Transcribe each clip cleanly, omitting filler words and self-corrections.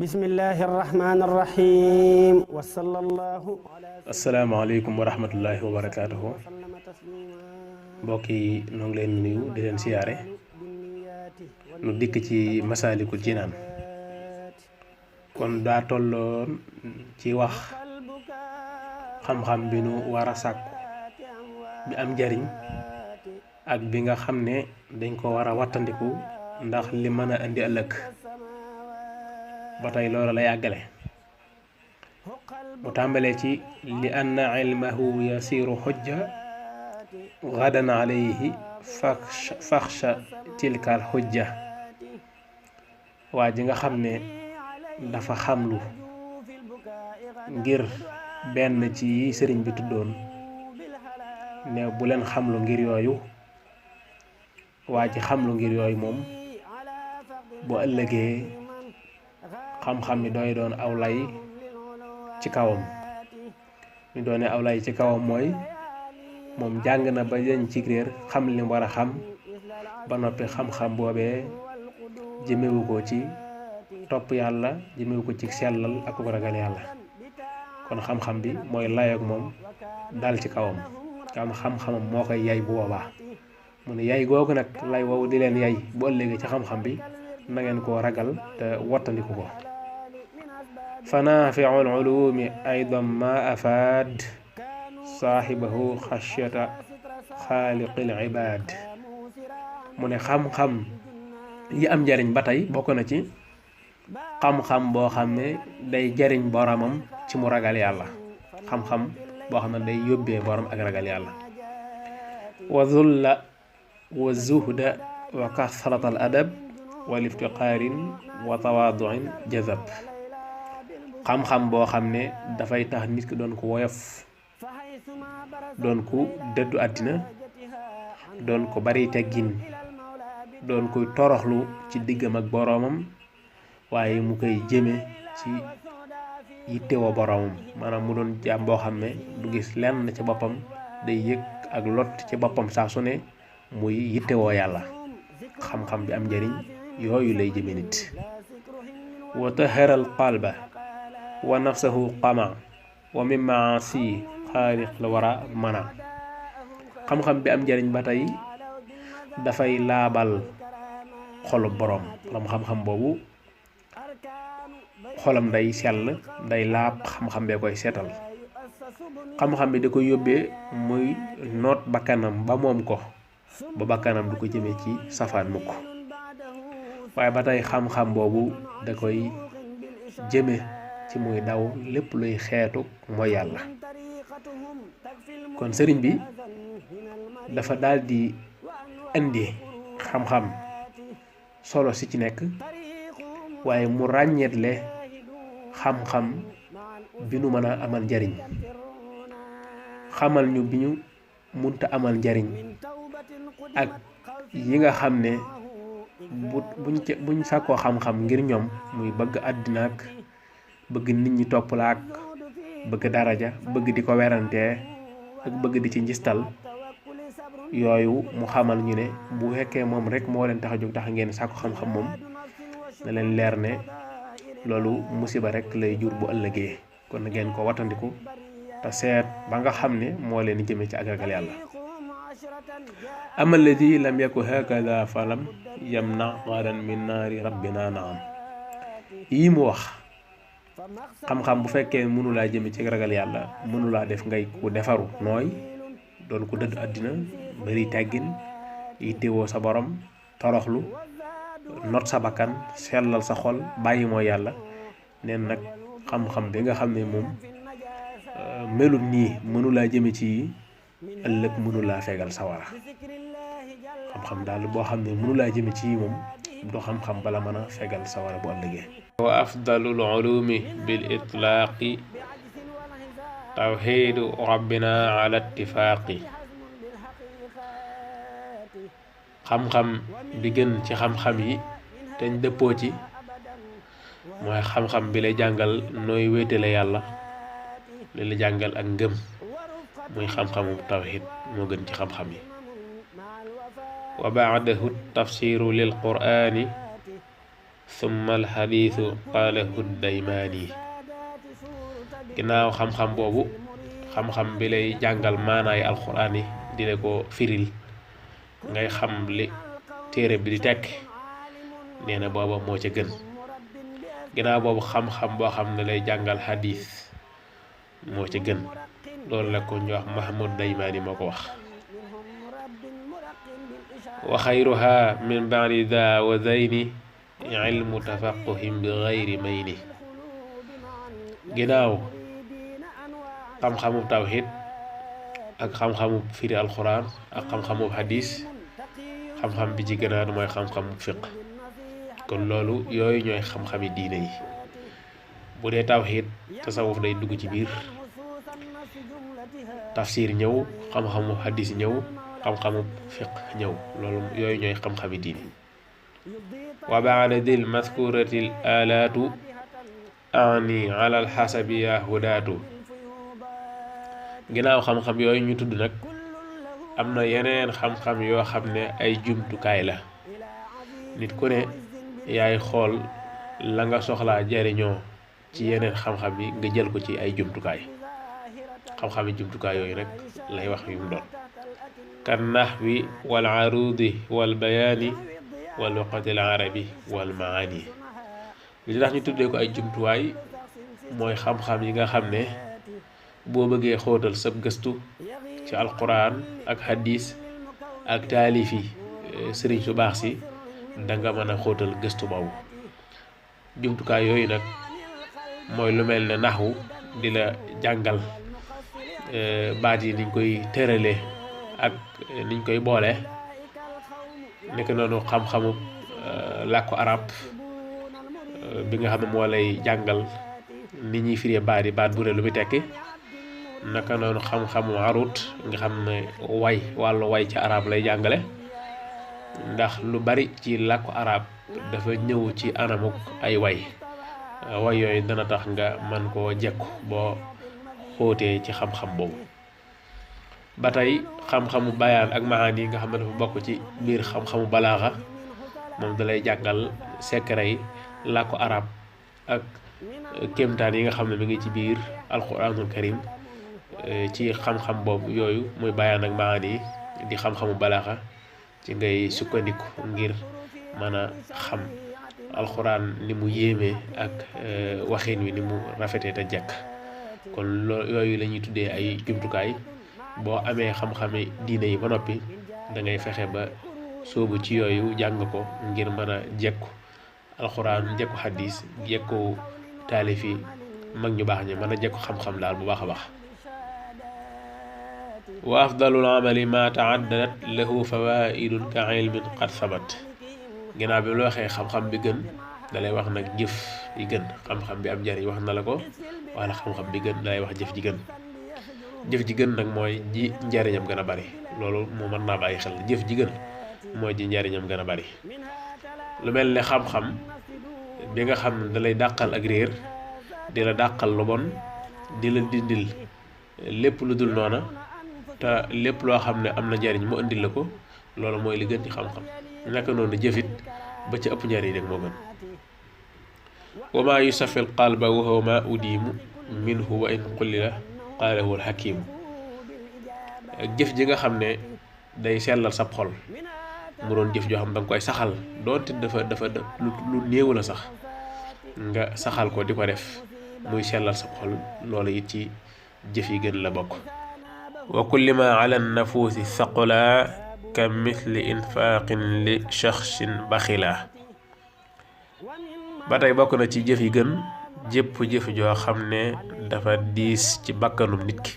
bismillahi arrahmani arrahim wa sallallahu asalaamaaleykum wa rahmatullahi wa barakaatuhu mbokk yi noo ngi leen nuyu di leen siyaare nu dikk ci Masaalikul Jinaan kon daa tolloon ci wax xam-xam bi nu war a sàkku bi am njariñ ak bi nga xam ne dañ ko war a wattandiku ndax li mën a indi ëllëg ba tey loolu la yàggale mu tàmbalee ci li anna ilmahu yasiru xujja gadan alayhi faxsha tilkal xujja waa ji nga xam ne dafa xamlu ngir benn ci yi sëriñ bi tuddoon ne bu leen xamlu ngir yooyu waa ji xamlu ngir yooyu moom bu ëllëgee xam-xam mi doy doon aw lay ci kawam mi doone aw lay ci kawam mooy moom jàng na ba dañ ci réer xam li mu war a xam ba noppi xam-xam boobee jëmewu ko ci topp yàlla jëmewu ko ci sellal ak ko ragal yàlla kon xam-xam bi mooy layoog moom dal ci kawam am xam-xamam moo koy yay bu boobaa mu ne yay googu nag lay woowu di leen yay bu ëllëgee ci xam-xam bi na ngeen koo ragal te wattandiku ko fanaafiul ulumi aydan ma afaad saaxibahu xashyata xaaliqil ibaad mu ne xam-xam yi am njariñ ba tey bokk na ci xam-xam boo xam ne day jariñ boromam ci mu ragal yàlla xam-xam boo xam ne day yóbbee borom ak ragal yàlla wa zulla wa zuhda wa kasratal adab wal iftiqaarin wa tawaaduin jazab xam-xam boo xam ne dafay tax nit ki doon ko woyof doon ko dëddu àddina doon ko bari teggin doon koy toroxlu ci diggam ak boroomam waaye mu koy jëme ci yittewoo boroomam maanaam mu doon jaam boo xam ne du gis lenn ci boppam day yëg ak lot ci boppam saa su ne muy yittewoo yàlla xam-xam bi am njariñ yooyu lay jëme nit wa taharal qalba wa nafsahu qama wa min maasi xaaliq la war a mana xam-xam bi am njariñ ba tey dafay laabal xolub boroom borom xam-xam boobu xolam day sell day laab xam-xam bee koy seetal xam-xam bi da koy yóbbee muy noot bakkanam ba moom ko ba bakkanam du ko jëmee ci safaan mukk waaye ba tey xam-xam boobu da koy jëme ci muy daw lépp luy xeetu mooy yàlla kon sëriñ bi dafa daldi indi xam-xam solo si ci nekk waaye mu ràññeetle xam-xam bi nu mën a amal njariñ xamal ñu bi ñu munta amal njariñ ak yi nga xam ne buñ sàkkoo xam-xam ngir ñoom muy bëgg àddina ak bëgg nit ñi topp la ak bëgg daraja bëgg di ko werantee ak bëgg di ci njistal yooyu mu xamal ñu ne bu fekkee moom rek moo leen tax a jóg tax ngeen sàkku xam-xam moom na leen leer ne loolu musiba rek lay jur bu ëllëgee kon ngeen ko wattandiku te seet ba nga xam ne moo leen jëme ci ak ragal yàlla ama alladi lam yaku hakada falam yamna gadan min naari rabbina naam yii mu wax xam-xam bu fekkee mënulaa jëme ci ragal yàlla mënulaa def ngay ku defaru nooy doon ko dëdd àddina bari teggin yittewoo sa borom toroxlu not sa bakkan sellal sa xol bàyyi mooy yàlla neen nag xam-xam bi nga xam ne moom melut nii mënulaa jëme ci ëllëg mënulaa fegal sawara xam-xam daal boo xam ne mënulaa jëme ci moom du xam-xam bala mën a fegal sawara bu ëllëgee wa afdalul ulumi bil itlaaqi tawxiidu rabbina ala ittifaaqi xam-xam bi gën ci xam-xam yi te ñu dëppoo ci mooy xam-xam bi lay jàngal nooy wéetale yàlla li la jàngal ak ngëm muy xam-xamu tawxiid moo gën ci xam-xam yi wa baadahu tafsiru lil qur'ani summa alxadiisu qaalahu daymaani ginnaaw xam-xam boobu xam-xam bi lay jàngal maanaay alxuraan yi di la ko firil ngay xam li téere bi di tekk nee na booba moo ca gën ginnaaw boobu xam-xam boo xam ne lay jàngal xadiis moo ca gën loolu la ko ñu wax Mahmoud Daymaani moo ko wax wa xayruha min baadi daa wa zayni ilmu tafaquhin bi gayri mayni ginnaaw xam-xamub tawxiid ak xam-xamub firi alxuraan ak xam-xamub xadiis xam-xam bi ci gënaat mooy xam-xamub fiq kon loolu yooyu ñooy xam-xami diine yi bu dee tawxiid tasawuf day dugg ci biir tafsir ñëw xam-xamub xadiis ñëw xam-xamub fiq ñëw loolu yooyu ñooy xam-xami diine wa baada dil maskuratil alaatu ani ala alxasabi ya hudaatu ginnaaw xam-xam yooyu ñu tudd nag am na yeneen xam-xam yoo xam ne ay jumtukaay la nit ku ne yaay xool la nga soxlaa jariñoo ci yeneen xam-xam yi nga jël ko ci ay jumtukaay xam-xami jumtukaay yooyu nag lay wax yu mu doon kan nahwi wal arudi wal bayaani wal luqatil arabi wal maani li tax ñu tuddee ko ay jumtuwaay mooy xam-xam yi nga xam ne boo bëggee xóotal sab gëstu ci alquran ak hadis ak taalifi sëriñ su baax si danga mën a xóotal gëstu boobu jumtukaay yooyu nag mooy lu mel ne naxwu di la jàngal baat yi niñ koy tëralee ak niñ koy boole nekk noonu xam-xamu làkku arab bi nga xam ne moo lay jàngal ni ñuy firee baat yi baat bu ne lu muy tekki naka noonu xam-xamu arut nga xam ne way wàllu way ci arab lay jàngale ndax lu bari ci làkku arab dafa ñëw ci anamuk ay way yooyu dana tax nga man koo jekku boo xóotee ci xam-xam boobu ba tey xam-xamu bayaan ak mahaan yi nga xam ne dafa bokk ci biir xam-xamu balaaxa moom dalay jàngal secret yi làkku arab ak kéemtaan yi nga xam ne mi ngi ci biir alquranul karim ci xam-xam boobu yooyu muy bayaan ak mahaan yi di xam-xamu balaaxa ci ngay sukkandiku ngir mën a xam alxuraan ni mu yéemee ak waxin wi ni mu rafetee te jekk kon yooyu la ñuy tuddee ay jumtukaay boo amee xam-xami diine yi ba noppi da ngay fexe ba sóobu ci yooyu jàng ko ngir mën a jekku alxuraan jekku xadis jekku taalifi mag ñu baax ñi mën a jekku xam-xam daal bu baax a baax wa afdalul amali ma taaddadat lahu fawaidun ka ilmin qad sabat ginnaaw bi lu waxee xam-xam bi gën dalay wax nag jëf yi gën xam-xam bi am njariñ wax na la ko wala xam-xam bi gën dalay wax jëf ji gën jëf ji gën nag mooy ji njariñam gën a bari loolu moo mën naa bàyyi xel jëf ji gën mooy ji njariñam gën a bari lu mel ne xam-xam bi nga xam ne dalay dàqal ak réer di la dàqal lu bon di la dindil lépp lu dul noona te lépp loo xam ne am na njariñ mu indil la ko loolu mooy li gën ci xam-xam naka noonu jëfit ba ca ëpp njariñ rek moo gën wa maa yusafil qalba wa huwa ma udiimu minhu wa in qullila qaalahu alxakimu jëf ji nga xam ne day sellal sab xol mu doon jëf joo xam da nga koy saxal doonte dafa lu néew la sax nga saxal ko di ko def muy sellal sab xol loolu it ci jëf yi gën la bokk wa kulli ma ala nafuusi saqula ka misli infaaqin li shaxsin baxila ba tey bokk na ci jëf yi gën jëpp jëf joo xam ne dafa diis ci bakkanum nit ki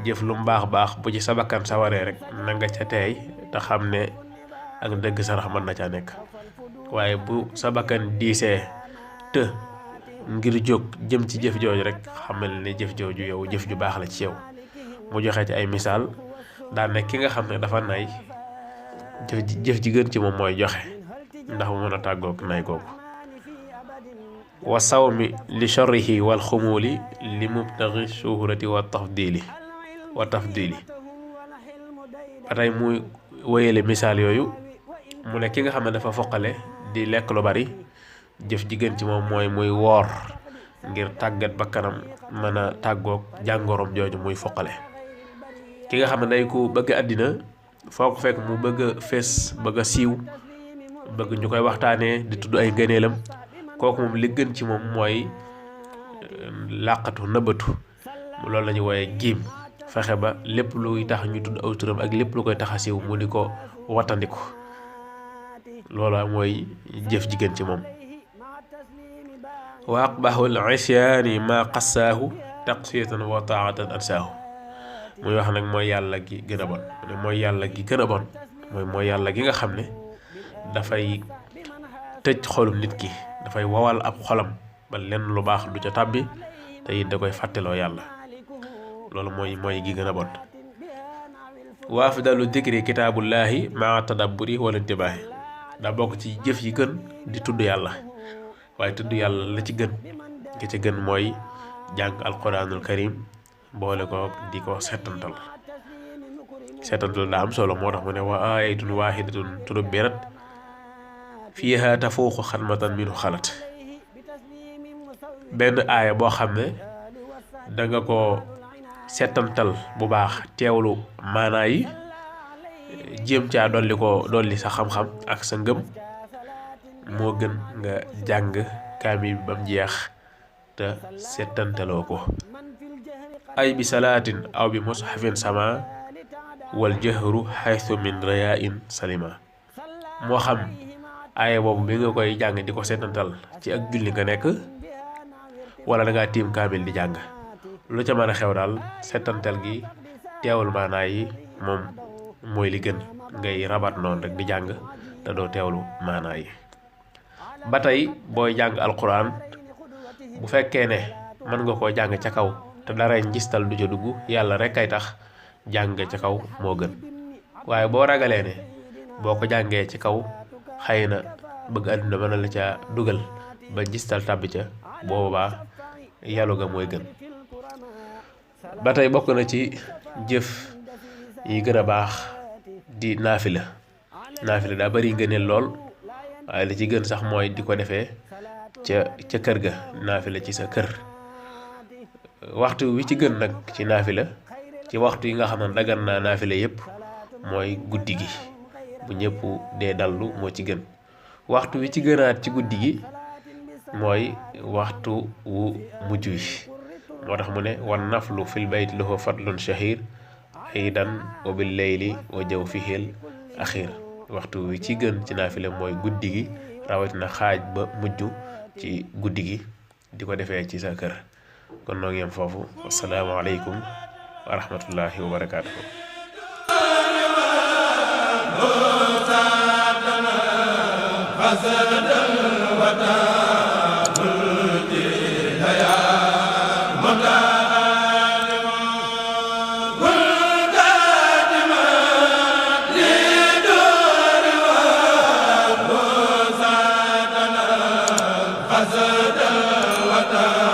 jëf lu mbaax baax bu ci sa bakkan sawaree rek na nga ca teey te xam ne ak dëgg sarax mën na ca nekk waaye bu sa bakkan diisee te ngir jóg jëm ci jëf jooju rek xamal ne jëf jooju yow jëf ju baax la ci yow mu joxe ci ay misaal daan ne ki nga xam ne dafa nay jëf ji gën ci moom mooy joxe ndax mu mën a tàggoog nay googu wa sawmi li sharrihi wal xumuuli li mubtaxi shuhrati wa tafdili ba tey muy wéyale misaal yooyu mu ne ki nga xam ne dafa foqale di lekk lu bari jëf ji gën ci moom mooy muy woor ngir tàggat bakkanam mën a tàggoog jàngoroom jooju muy foqale. ki nga xam ne day ku bëgg àddina foo ko fekk mu bëgg a fees bëgg a siiw bëgg ñu koy waxtaanee di tudd ay ngëneelam kooku moom li gën ci moom mooy làqatu nëbbatu loolu la ñuy wooyee giim fexe ba lépp luy tax ñu tudd aw turam ak lépp lu koy tax a siiw mu di ko wattandiku loolu mooy jëf ji gën ci moom. wa aqbahul isyaani ma qassaahu taqsiyatan wa taatan ansaahu muy wax nag mooy yàlla gi gën a bon mooy yàlla gi gën a bon mooy yàlla gi nga xam ne dafay tëj xolum nit ki dafay wawal ab xolam ba lenn lu baax du ca tàbbi te it da koy fàtteloo yàlla loolu mooy gi gën a bon. wa afdalu dikri kitaabullaahi maa tadabburi wala intibaahi daa bokk ci jëf yi gën di tudd yàlla waaye tudd yàlla la ci gën ki ci gën mooy jàng alquranul karim boole ko di ko seetantal daa am solo moo tax mu ne wa aayatun waahidatun tudabbirat fiiha tafuuqu xatmatan minhu xalat benn aaya boo xam ne danga ko seetantal bu baax teewlu maanaa yi jéem caa dolli sa xam-xam ak sa ngëm moo gën nga jàng kaamil bi bam jeex te seetantaloo ko. ay bi salaatin aw bi mushafin sama wal jahru xaytu min rayain salima moo xam aaya boobu bi nga koy jàng di ko seetantal ci ak julli nga nekk wala da ngaa tiim kaamil di jàng lu ca mën a xew daal seetantal gi teewul maanaa yi moom mooy li gën ngay rabat noonu rek di jàng te doo teewlu maanaa yi. ba tey booy jàng alquran bu fekkee ne mën nga koo jàng ca kaw te dara njistal du ca dugg yàlla rek kay tax jàng ca kaw moo gën waaye boo ragalee ne boo ko jàngee ci kaw xëy na bëgg àdduna mën na la ca dugal ba njistal tàbbi ca boobaa yàllu ga mooy gën. ba tey bokk na ci jëf yi gën a baax di naafila daa bari ngëneel lool waaye li ci gën sax mooy di ko defee ca kër ga naafila ci sa kër. waxtu wi ci gën nag ci naafila ci waxtu yi nga xam ne dagan naa naafila yépp mooy guddi gi bu ñëpp dee dallu moo ci gën. waxtu wi ci gënaat ci guddi gi mooy waxtu wu mujj wi moo tax mu ne wan naflu fil bayt lahu fadlun shahir xiidan wa bil layli wa jaw fihil axiir waxtu wi ci gën ci naafila mooy guddi gi rawatina xaaj ba mujj ci guddi gi di ko defee ci sa kër. kon noo ngi yem foofu assalaamu aleykum wa rahmatullahi wa barakaatuhu. Azadal wata